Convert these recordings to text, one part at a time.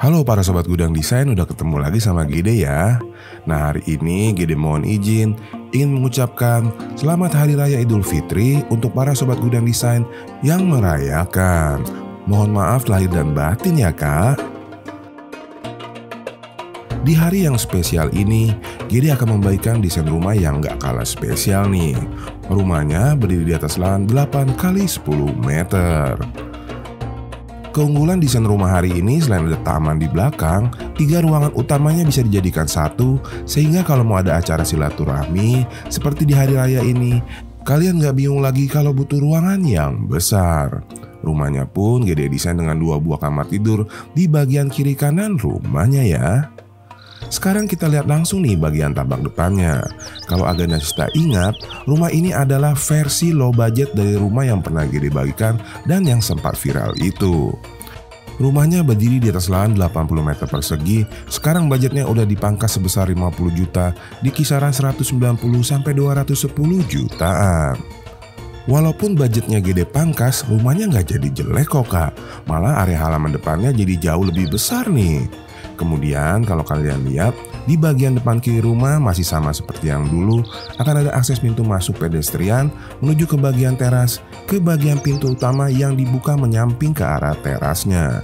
Halo para sobat gudang desain, udah ketemu lagi sama Gede ya. Nah, hari ini Gede mohon izin ingin mengucapkan Selamat Hari Raya Idul Fitri untuk para sobat gudang desain yang merayakan. Mohon maaf lahir dan batin ya kak. Di hari yang spesial ini, Gede akan membagikan desain rumah yang gak kalah spesial nih. Rumahnya berdiri di atas lahan 8 x 10 meter. Keunggulan desain rumah hari ini selain ada taman di belakang, 3 ruangan utamanya bisa dijadikan satu, sehingga kalau mau ada acara silaturahmi seperti di hari raya ini, kalian gak bingung lagi kalau butuh ruangan yang besar. Rumahnya pun Gede desain dengan 2 buah kamar tidur di bagian kiri kanan rumahnya ya. Sekarang kita lihat langsung nih bagian tambak depannya. Kalau Aganasista ingat, rumah ini adalah versi low budget dari rumah yang pernah Gede bagikan dan yang sempat viral itu. Rumahnya berdiri di atas lahan 80 meter persegi. Sekarang budgetnya udah dipangkas sebesar 50 juta di kisaran 190 sampai 210 jutaan. Walaupun budgetnya Gede pangkas, rumahnya nggak jadi jelek kok kak. Malah area halaman depannya jadi jauh lebih besar nih. Kemudian kalau kalian lihat, di bagian depan kiri rumah masih sama seperti yang dulu, akan ada akses pintu masuk pedestrian menuju ke bagian teras, ke bagian pintu utama yang dibuka menyamping ke arah terasnya.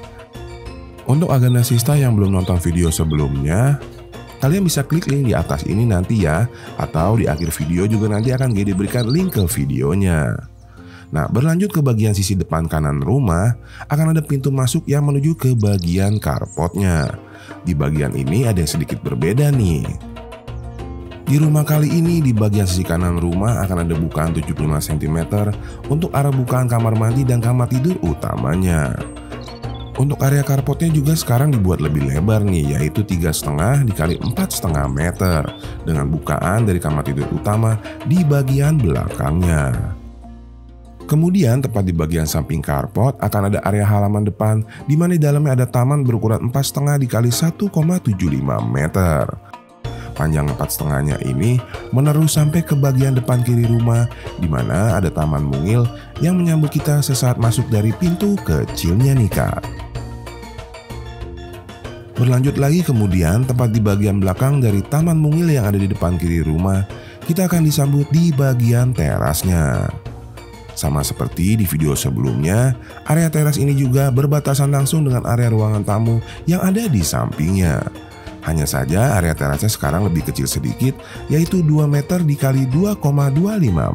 Untuk Aganasista yang belum nonton video sebelumnya, kalian bisa klik link di atas ini nanti ya, atau di akhir video juga nanti akan Gede berikan link ke videonya. Nah, berlanjut ke bagian sisi depan kanan rumah, akan ada pintu masuk yang menuju ke bagian carportnya. Di bagian ini ada yang sedikit berbeda nih. Di rumah kali ini di bagian sisi kanan rumah akan ada bukaan 75 cm untuk arah bukaan kamar mandi dan kamar tidur utamanya. Untuk area carportnya juga sekarang dibuat lebih lebar nih, yaitu 3,5 dikali 4,5 meter dengan bukaan dari kamar tidur utama di bagian belakangnya. Kemudian tepat di bagian samping carport akan ada area halaman depan di mana di dalamnya ada taman berukuran 4,5 dikali 1,75 meter. Panjang 4,5-nya ini menerus sampai ke bagian depan kiri rumah di mana ada taman mungil yang menyambut kita sesaat masuk dari pintu kecilnya nih kak. Berlanjut lagi kemudian tepat di bagian belakang dari taman mungil yang ada di depan kiri rumah, kita akan disambut di bagian terasnya. Sama seperti di video sebelumnya, area teras ini juga berbatasan langsung dengan area ruangan tamu yang ada di sampingnya. Hanya saja area terasnya sekarang lebih kecil sedikit, yaitu 2 meter dikali 2,25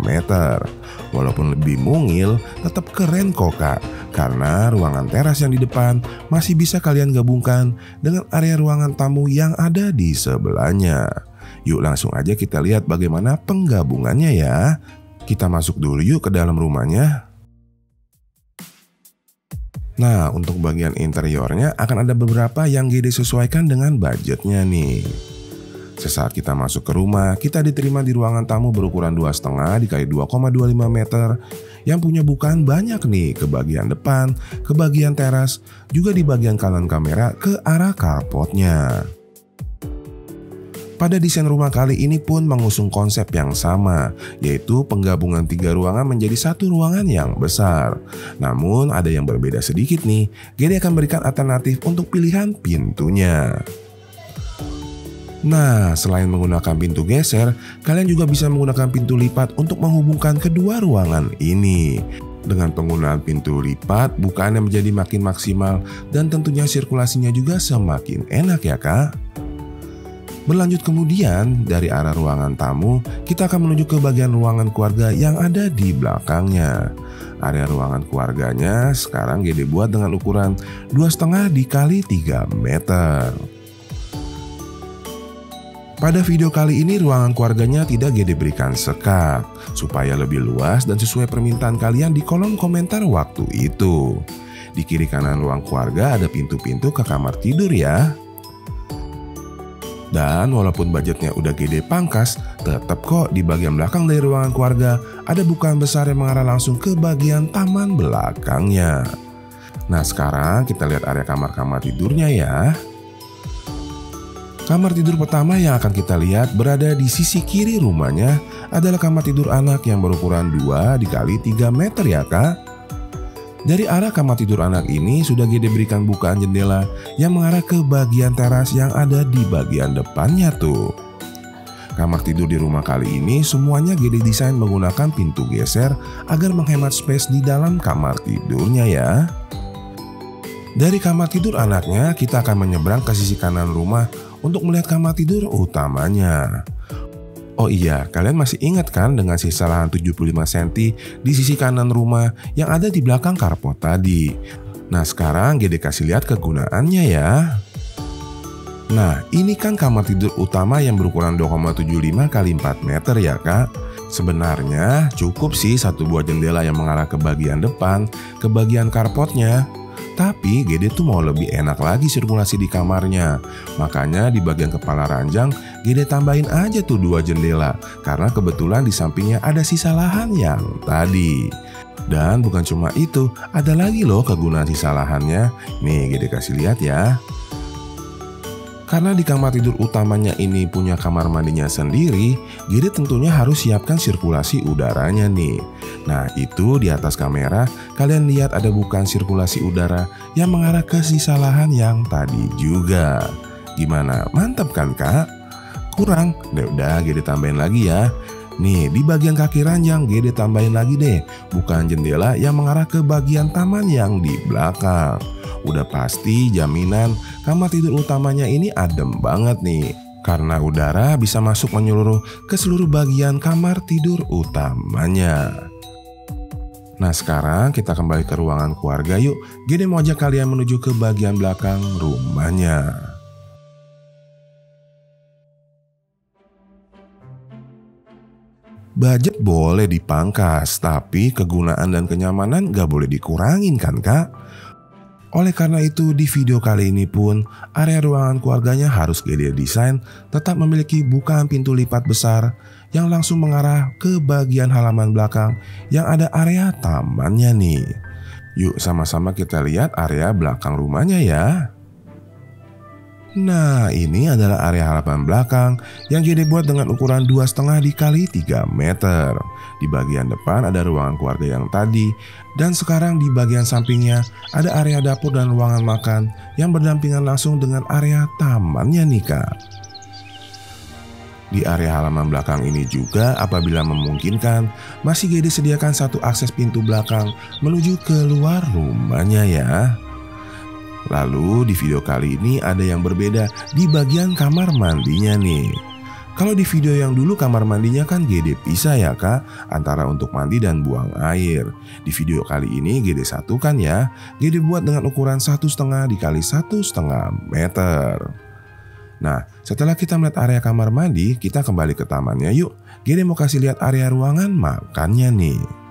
meter. Walaupun lebih mungil, tetap keren kok kak, karena ruangan teras yang di depan masih bisa kalian gabungkan dengan area ruangan tamu yang ada di sebelahnya. Yuk langsung aja kita lihat bagaimana penggabungannya ya. Kita masuk dulu yuk ke dalam rumahnya. Nah, untuk bagian interiornya akan ada beberapa yang Gede sesuaikan dengan budgetnya nih. Sesaat kita masuk ke rumah, kita diterima di ruangan tamu berukuran 2,5 dikali 2,25 meter yang punya bukaan banyak nih ke bagian depan, ke bagian teras, juga di bagian kanan kamera ke arah carportnya. Pada desain rumah kali ini pun mengusung konsep yang sama, yaitu penggabungan 3 ruangan menjadi 1 ruangan yang besar. Namun ada yang berbeda sedikit nih, Gede akan berikan alternatif untuk pilihan pintunya. Nah, selain menggunakan pintu geser, kalian juga bisa menggunakan pintu lipat untuk menghubungkan kedua ruangan ini. Dengan penggunaan pintu lipat, bukaannya menjadi makin maksimal dan tentunya sirkulasinya juga semakin enak ya kak. Berlanjut kemudian dari arah ruangan tamu, kita akan menuju ke bagian ruangan keluarga yang ada di belakangnya. Area ruangan keluarganya sekarang Gede buat dengan ukuran 2,5 dikali 3 meter. Pada video kali ini ruangan keluarganya tidak Gede berikan sekat, supaya lebih luas dan sesuai permintaan kalian di kolom komentar waktu itu. Di kiri kanan ruang keluarga ada pintu-pintu ke kamar tidur ya. Dan walaupun budgetnya udah Gede pangkas, tetap kok di bagian belakang dari ruangan keluarga ada bukaan besar yang mengarah langsung ke bagian taman belakangnya. Nah sekarang kita lihat area kamar-kamar tidurnya ya. Kamar tidur pertama yang akan kita lihat berada di sisi kiri rumahnya adalah kamar tidur anak yang berukuran 2 dikali 3 meter ya kak. Dari arah kamar tidur anak ini sudah Gede berikan bukaan jendela yang mengarah ke bagian teras yang ada di bagian depannya tuh. Kamar tidur di rumah kali ini semuanya Gede desain menggunakan pintu geser agar menghemat space di dalam kamar tidurnya ya. Dari kamar tidur anaknya kita akan menyeberang ke sisi kanan rumah untuk melihat kamar tidur utamanya. Oh iya, kalian masih ingat kan dengan sisa lahan 75 cm di sisi kanan rumah yang ada di belakang carport tadi? Nah sekarang Gede kasih lihat kegunaannya ya. Nah ini kan kamar tidur utama yang berukuran 2,75 x 4 meter ya kak. Sebenarnya cukup sih satu buah jendela yang mengarah ke bagian depan, ke bagian carportnya. Tapi Gede tuh mau lebih enak lagi sirkulasi di kamarnya. Makanya di bagian kepala ranjang Gede tambahin aja tuh 2 jendela. Karena kebetulan di sampingnya ada sisa lahan yang tadi. Dan bukan cuma itu, ada lagi loh kegunaan sisa lahannya. Nih Gede kasih lihat ya. Karena di kamar tidur utamanya ini punya kamar mandinya sendiri, Gede tentunya harus siapkan sirkulasi udaranya nih. Nah itu di atas kamera kalian lihat ada bukaan sirkulasi udara yang mengarah ke sisa lahan yang tadi juga. Gimana? Mantap kan kak? Kurang? Udah Gede tambahin lagi ya. Nih di bagian kaki ranjang Gede tambahin lagi deh bukaan jendela yang mengarah ke bagian taman yang di belakang. Udah pasti jaminan kamar tidur utamanya ini adem banget nih. Karena udara bisa masuk menyeluruh ke seluruh bagian kamar tidur utamanya. Nah sekarang kita kembali ke ruangan keluarga yuk. Gede mau ajak kalian menuju ke bagian belakang rumahnya. Budget boleh dipangkas, tapi kegunaan dan kenyamanan gak boleh dikurangin kan kak? Oleh karena itu di video kali ini pun area ruangan keluarganya harus Gede desain tetap memiliki bukaan pintu lipat besar yang langsung mengarah ke bagian halaman belakang yang ada area tamannya nih. Yuk sama-sama kita lihat area belakang rumahnya ya. Nah ini adalah area halaman belakang yang Gede buat dengan ukuran 2,5 x 3 meter. Di bagian depan ada ruangan keluarga yang tadi. Dan sekarang di bagian sampingnya ada area dapur dan ruangan makan yang berdampingan langsung dengan area tamannya nih kak. Di area halaman belakang ini juga apabila memungkinkan masih Gede sediakan satu akses pintu belakang menuju keluar rumahnya ya. Lalu di video kali ini ada yang berbeda di bagian kamar mandinya nih. Kalau di video yang dulu kamar mandinya kan Gede pisah ya kak antara untuk mandi dan buang air. Di video kali ini Gede satukan ya. Gede buat dengan ukuran 1,5 x 1,5 meter. Nah setelah kita melihat area kamar mandi, kita kembali ke tamannya yuk. Gede mau kasih lihat area ruangan makannya nih.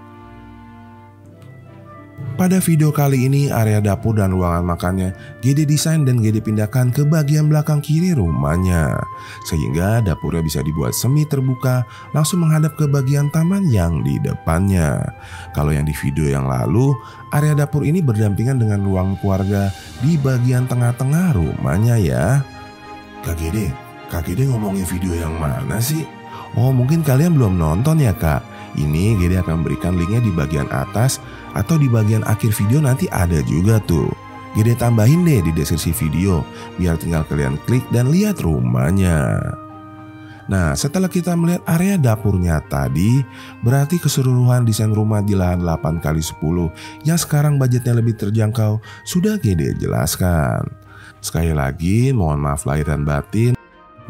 Pada video kali ini area dapur dan ruangan makannya Gede desain dan Gede pindahkan ke bagian belakang kiri rumahnya. Sehingga dapurnya bisa dibuat semi terbuka langsung menghadap ke bagian taman yang di depannya. Kalau yang di video yang lalu, area dapur ini berdampingan dengan ruang keluarga di bagian tengah-tengah rumahnya ya. Kak Gede ngomongin video yang mana sih? Oh mungkin kalian belum nonton ya kak. Ini Gede akan berikan linknya di bagian atas atau di bagian akhir video nanti ada juga tuh. Gede tambahin deh di deskripsi video biar tinggal kalian klik dan lihat rumahnya. Nah setelah kita melihat area dapurnya tadi, berarti keseluruhan desain rumah di lahan 8x10 yang sekarang budgetnya lebih terjangkau sudah Gede jelaskan. Sekali lagi mohon maaf lahir dan batin.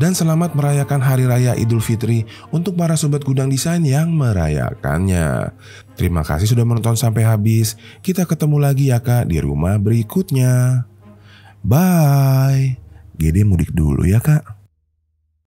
Dan selamat merayakan Hari Raya Idul Fitri untuk para sobat Gudang Desain yang merayakannya. Terima kasih sudah menonton sampai habis. Kita ketemu lagi ya kak di rumah berikutnya. Bye. Gede mudik dulu ya kak.